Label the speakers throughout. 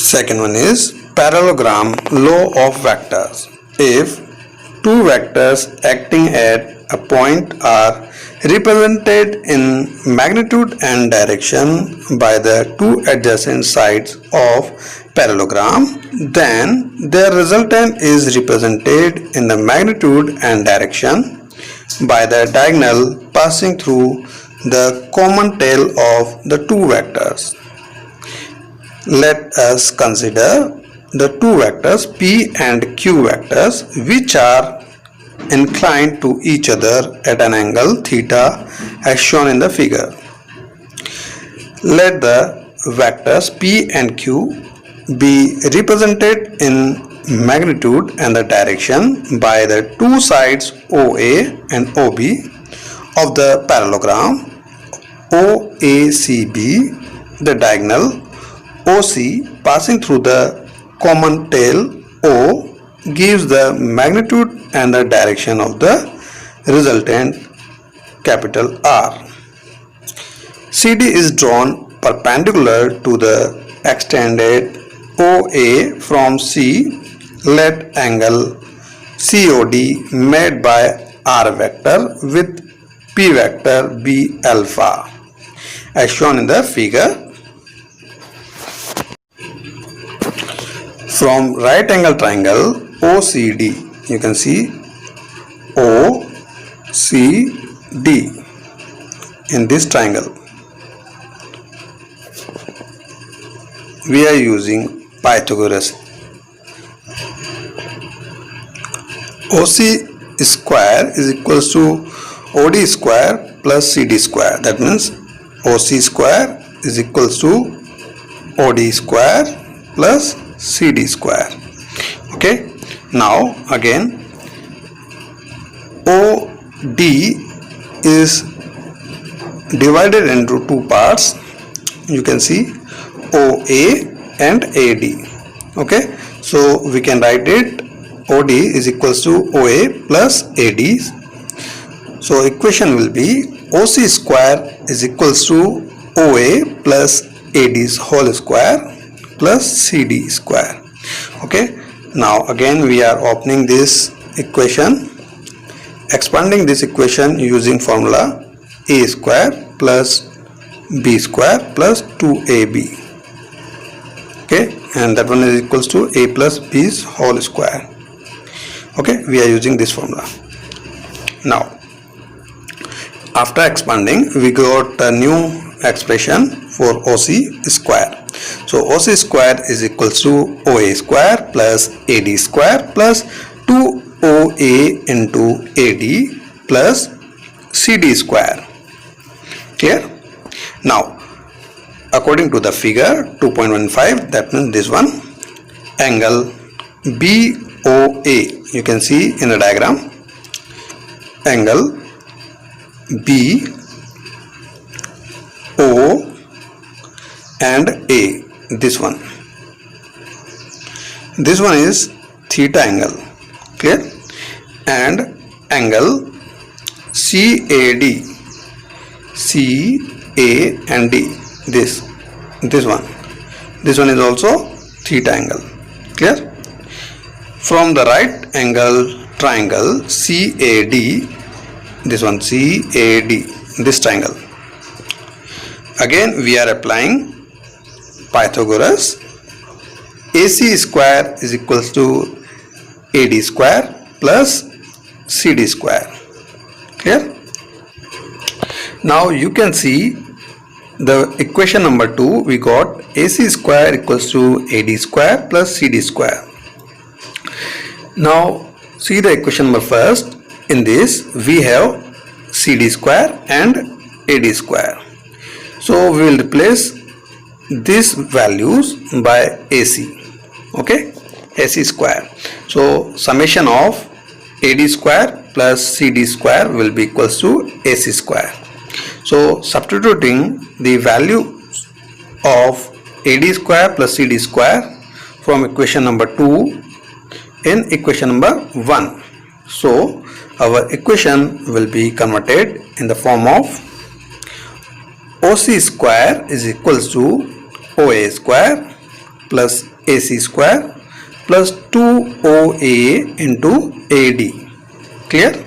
Speaker 1: Second one is parallelogram law of vectors. If two vectors acting at a point are represented in magnitude and direction by the two adjacent sides of parallelogram, then their resultant is represented in the magnitude and direction by the diagonal passing through the common tail of the two vectors. Let us consider the two vectors P and Q vectors which are inclined to each other at an angle theta as shown in the figure. Let the vectors P and Q be represented in magnitude and the direction by the two sides OA and OB of the parallelogram. OACB, the diagonal OC passing through the common tail O, gives the magnitude and the direction of the resultant capital R. CD is drawn perpendicular to the extended OA from C. Let angle COD made by R vector with P vector be alpha as shown in the figure. From right angle triangle OCD, you can see OCD in this triangle. We are using Pythagoras. OC square is equals to OD square plus CD square. That means OC square is equals to OD square plus CD square. Okay, now again OD is divided into two parts. You can see OA and AD. Okay, so we can write it OD is equals to OA plus AD. So equation will be OC square is equals to OA plus AD's whole square plus CD square. Okay, now again we are opening this equation, expanding this equation using formula A square plus B square plus 2AB. Okay, and that one is equals to A plus B's whole square. Okay, we are using this formula. Now after expanding, we got a new expression for OC square. So OC square is equals to OA square plus AD square plus 2OA into AD plus CD square. Clear? Now according to the figure 2.15, that means this one, angle BOA, you can see in the diagram, angle BO and A, this one is theta angle. Clear? And angle CAD, CA and D, this one is also theta angle. Clear? From the right angle triangle CAD, this one CAD, this triangle, again we are applying Pythagoras. AC square is equals to AD square plus CD square. Clear? Now you can see the equation number 2, we got AC square equals to AD square plus CD square. Now see the equation number first. In this we have CD square and AD square. So we will replace these values by AC. Okay, AC square. So summation of AD square plus CD square will be equals to AC square. So substituting the value of AD square plus CD square from equation number 2 in equation number 1. So our equation will be converted in the form of OC square is equals to OA square plus AC square plus 2OA into AD. Clear?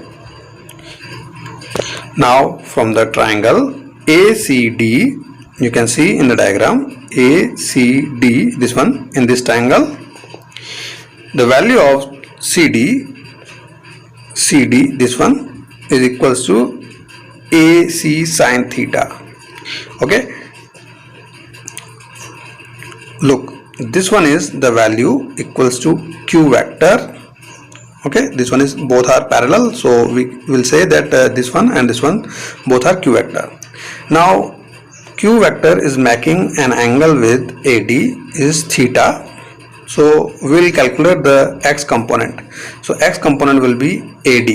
Speaker 1: Now from the triangle ACD, you can see in the diagram ACD, this one, in this triangle, the value of CD, this one, is equals to AC sine theta. Okay, look, this one is the value equals to Q vector. Okay, this one is, both are parallel, so we will say that this one and this one both are Q vector. Now Q vector is making an angle with AD is theta, so we will calculate the x component. So x component will be AD.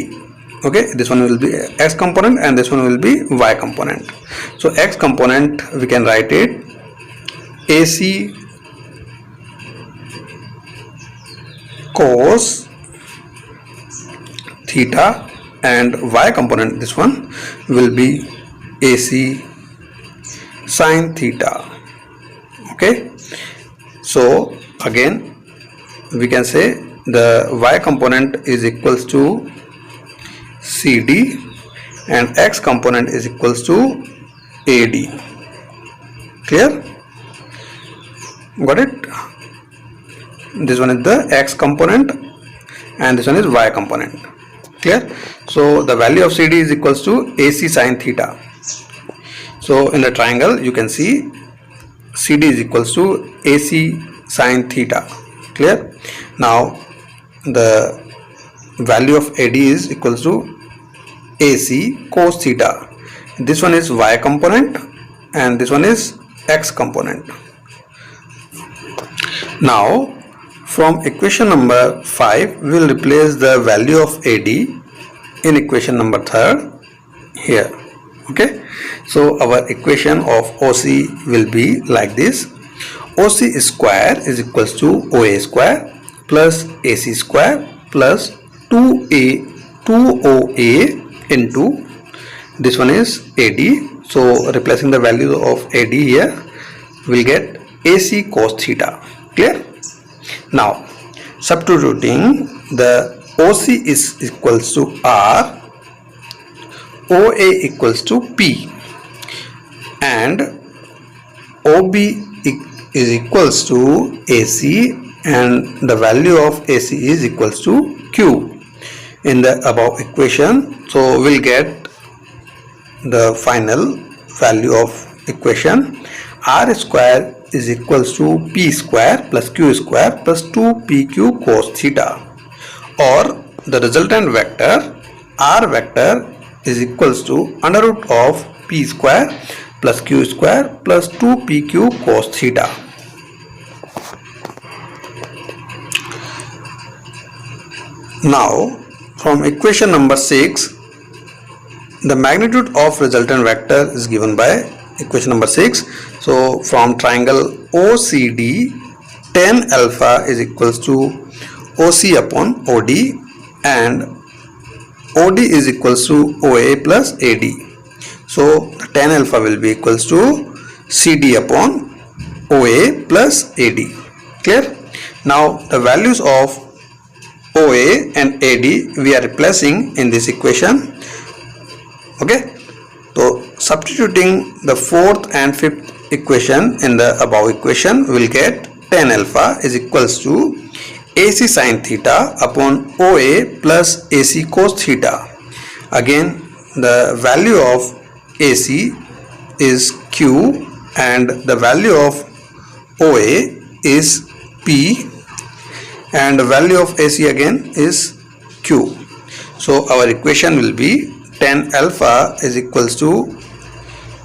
Speaker 1: Okay, this one will be x component and this one will be y component. So x component, we can write it AC cos theta, and y component, this one will be AC sine theta. Okay, so again we can say the y component is equals to CD and x component is equals to AD. Clear? Got it? This one is the x component and this one is y component. Clear? So the value of CD is equals to AC sine theta. So in the triangle you can see CD is equals to AC sine theta. Clear? Now the value of AD is equals to AC cos theta. This one is y component and this one is x component. Now from equation number 5 we will replace the value of AD in equation number 3 here. Okay, so our equation of OC will be like this: OC square is equals to OA square plus AC square plus 2OA into, this one is AD, so replacing the value of AD here we will get AC cos theta. Clear? Now substituting, the OC is equals to R, OA equals to P, and OB is equals to AC, and the value of AC is equals to Q in the above equation. So we'll get the final value of equation: R square is equals to P square plus Q square plus 2PQ cos theta, or the resultant vector R vector is equals to under root of P square plus Q square plus 2PQ cos theta. Now from equation number 6, the magnitude of resultant vector is given by equation number 6. So from triangle OCD, tan alpha is equals to OC upon OD, and OD is equals to OA plus AD. So tan alpha will be equals to CD upon OA plus AD. Clear? Now the values of OA and AD we are replacing in this equation. Okay, so substituting the 4th and 5th equation in the above equation, we will get tan alpha is equals to AC sine theta upon OA plus AC cos theta. Again the value of AC is Q and the value of OA is P, and the value of AC again is Q. So our equation will be tan alpha is equals to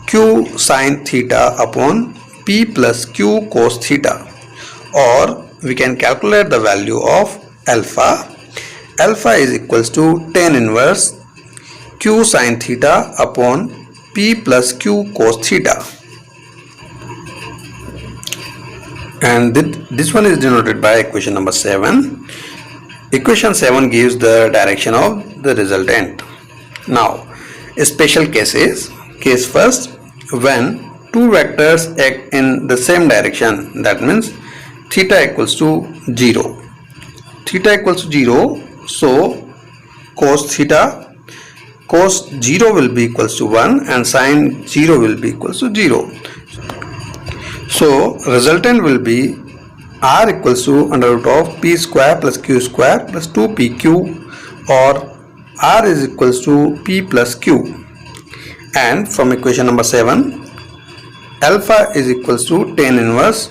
Speaker 1: Q sine theta upon P plus Q cos theta, or we can calculate the value of alpha. Alpha is equals to tan inverse Q sine theta upon P plus Q cos theta, and this one is denoted by equation number 7. Equation 7 gives the direction of the resultant. Now special cases. Case first, when two vectors act in the same direction, that means theta equals to 0. Theta equals to 0, so cos 0 will be equals to 1 and sin 0 will be equals to 0. So resultant will be r equals to under root of p square plus q square plus 2pq, or r is equals to p plus q. And from equation number 7, alpha is equals to tan inverse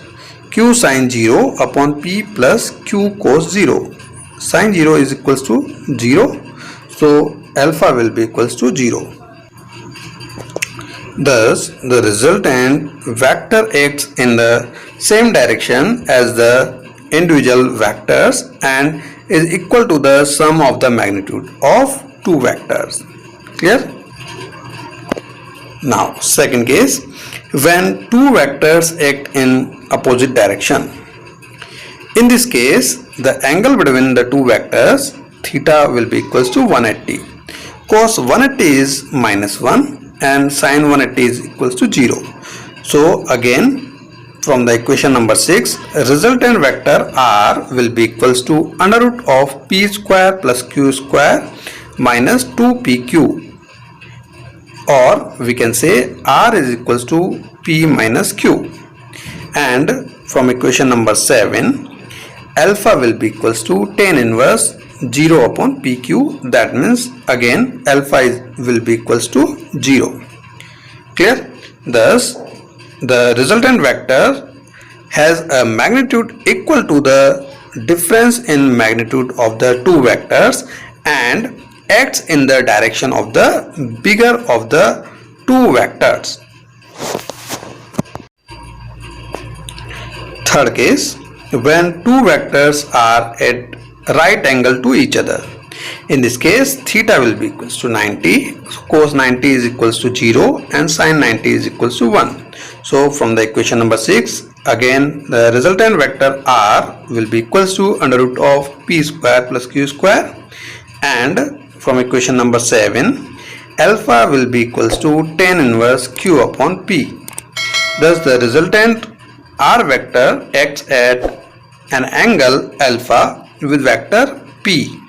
Speaker 1: q sin 0 upon p plus q cos 0. Sin 0 is equals to 0, so alpha will be equals to 0. Thus, the resultant vector acts in the same direction as the individual vectors and is equal to the sum of the magnitude of two vectors. Clear? Now, second case, when two vectors act in opposite direction. In this case, the angle between the two vectors theta will be equals to 180. Cos 180 is minus 1 and sin 180 is equals to 0. So again, from the equation number 6, resultant vector r will be equals to under root of p square plus q square minus 2pq, or we can say r is equals to p minus q. And from equation number 7, alpha will be equals to tan inverse 0 upon pq, that means again alpha will be equals to 0. Clear? Thus, the resultant vector has a magnitude equal to the difference in magnitude of the two vectors and acts in the direction of the bigger of the two vectors. Third case, when two vectors are at right angle to each other. In this case, theta will be equals to 90, cos 90 is equals to 0 and sin 90 is equals to 1. So from the equation number 6, again the resultant vector r will be equals to under root of p square plus q square, and from equation number 7, alpha will be equals to tan inverse q upon p. Thus the resultant r vector acts at an angle alpha with vector p.